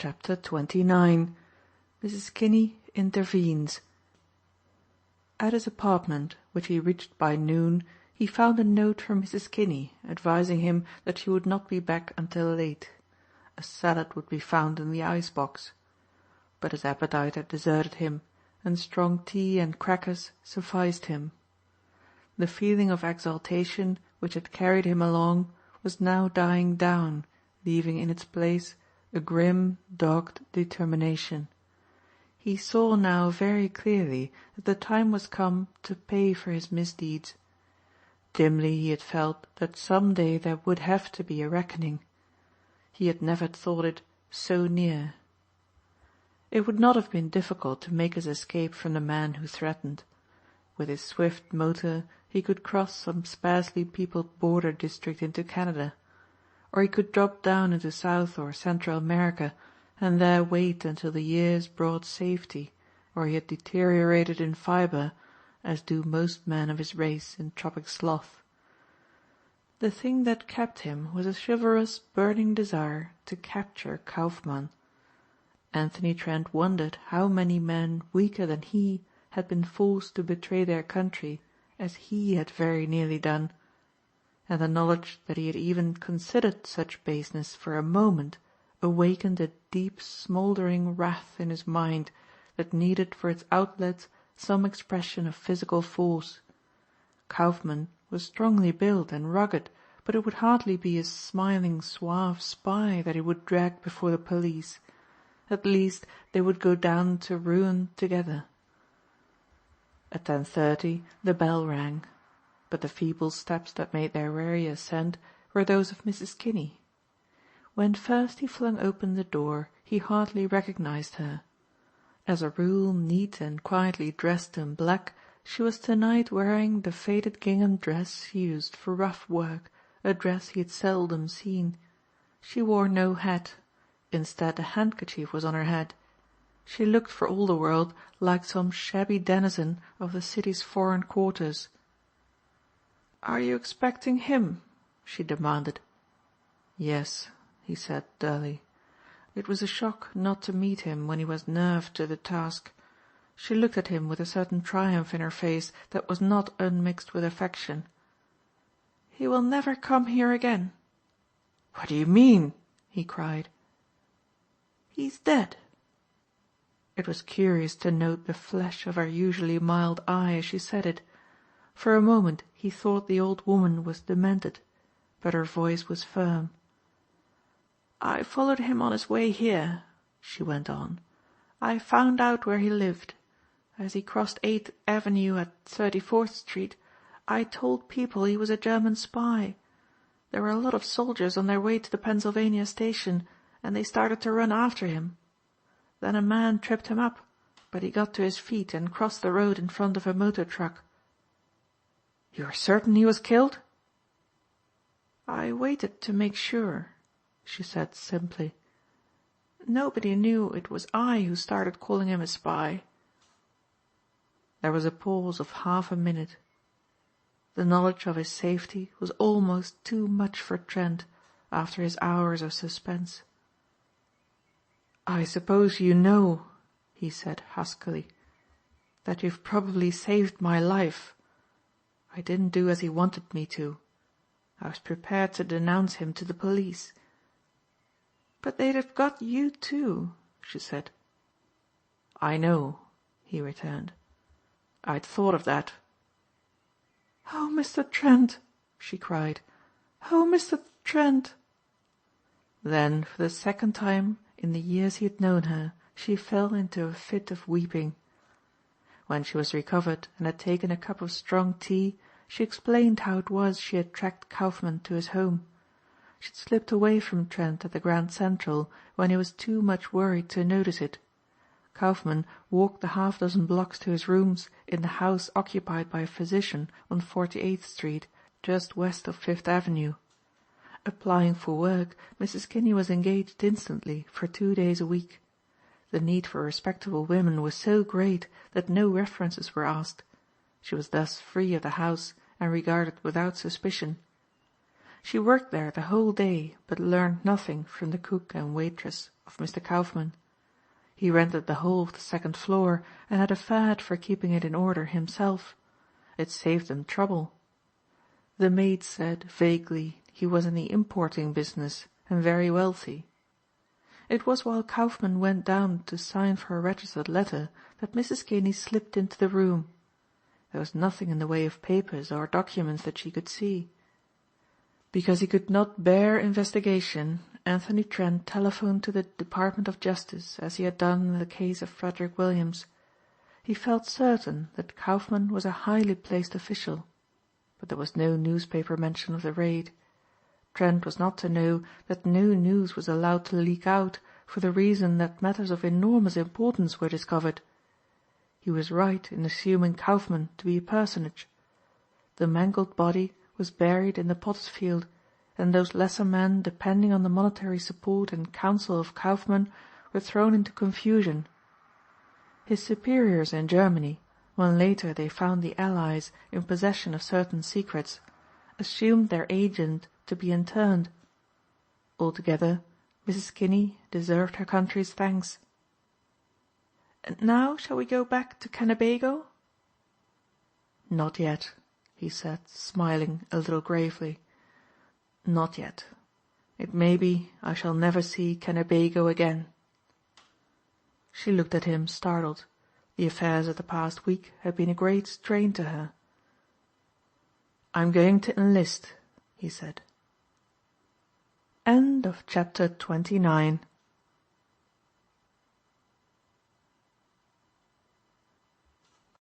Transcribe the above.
Chapter 29. Mrs. Kinney Intervenes. At his apartment, which he reached by noon, he found a note from Mrs. Kinney advising him that she would not be back until late. A salad would be found in the ice-box. But his appetite had deserted him, and strong tea and crackers sufficed him. The feeling of exaltation which had carried him along was now dying down, leaving in its place a grim, dogged determination. He saw now very clearly that the time was come to pay for his misdeeds. Dimly he had felt that some day there would have to be a reckoning. He had never thought it so near. It would not have been difficult to make his escape from the man who threatened. With his swift motor he could cross some sparsely peopled border district into Canada, or he could drop down into South or Central America and there wait until the years brought safety, or he had deteriorated in fibre, as do most men of his race in tropic sloth. The thing that kept him was a chivalrous, burning desire to capture Kaufmann. Anthony Trent wondered how many men weaker than he had been forced to betray their country as he had very nearly done, and the knowledge that he had even considered such baseness for a moment awakened a deep smouldering wrath in his mind that needed for its outlet some expression of physical force. Kaufmann was strongly built and rugged, but it would hardly be a smiling suave spy that he would drag before the police. At least they would go down to ruin together. At 10:30 the bell rang, but the feeble steps that made their weary ascent were those of Mrs. Kinney. When first he flung open the door he hardly recognized her. As a rule neat and quietly dressed in black, she was tonight wearing the faded gingham dress she used for rough work, a dress he had seldom seen. She wore no hat. Instead a handkerchief was on her head. She looked for all the world like some shabby denizen of the city's foreign quarters. "Are you expecting him?" she demanded. "Yes," he said dully. It was a shock not to meet him when he was nerved to the task. She looked at him with a certain triumph in her face that was not unmixed with affection. "He will never come here again." "What do you mean?" he cried. "He's dead." It was curious to note the flash of her usually mild eye as she said it. For a moment he thought the old woman was demented, but her voice was firm. "I followed him on his way here," she went on. "I found out where he lived. As he crossed 8th Avenue at 34th Street, I told people he was a German spy. There were a lot of soldiers on their way to the Pennsylvania station, and they started to run after him. Then a man tripped him up, but he got to his feet and crossed the road in front of a motor truck." "You are certain he was killed?" "I waited to make sure," she said simply. "Nobody knew it was I who started calling him a spy." There was a pause of half a minute. The knowledge of his safety was almost too much for Trent after his hours of suspense. "I suppose you know," he said huskily, "that you've probably saved my life. I didn't do as he wanted me to. I was prepared to denounce him to the police." "But they'd have got you too," she said. "I know," he returned. "I'd thought of that." "Oh, Mr. Trent," she cried. "Oh, Mr. Trent." Then for the second time in the years he had known her she fell into a fit of weeping. When she was recovered and had taken a cup of strong tea, she explained how it was she had tracked Kaufmann to his home. She had slipped away from Trent at the Grand Central when he was too much worried to notice it. Kaufmann walked the half-dozen blocks to his rooms in the house occupied by a physician on 48th Street, just west of 5th Avenue. Applying for work, Mrs. Kinney was engaged instantly for 2 days a week. The need for respectable women was so great that no references were asked. She was thus free of the house and regarded without suspicion. She worked there the whole day, but learned nothing from the cook and waitress of Mr. Kaufmann. He rented the whole of the second floor and had a fad for keeping it in order himself. It saved them trouble. The maid said vaguely he was in the importing business and very wealthy. It was while Kaufmann went down to sign for a registered letter that Mrs. Kinney slipped into the room. There was nothing in the way of papers or documents that she could see. Because he could not bear investigation, Anthony Trent telephoned to the Department of Justice as he had done in the case of Frederick Williams. He felt certain that Kaufmann was a highly placed official, but there was no newspaper mention of the raid. Trent was not to know that no news was allowed to leak out for the reason that matters of enormous importance were discovered. He was right in assuming Kaufmann to be a personage. The mangled body was buried in the potter's field, and those lesser men depending on the monetary support and counsel of Kaufmann were thrown into confusion. His superiors in Germany, when later they found the Allies in possession of certain secrets, assumed their agent to be interned. Altogether, Mrs. Kinney deserved her country's thanks. "And now shall we go back to Kennebago?" "Not yet," he said, smiling a little gravely. "Not yet. It may be I shall never see Kennebago again." She looked at him startled. The affairs of the past week had been a great strain to her. "I'm going to enlist," he said. End of chapter 29.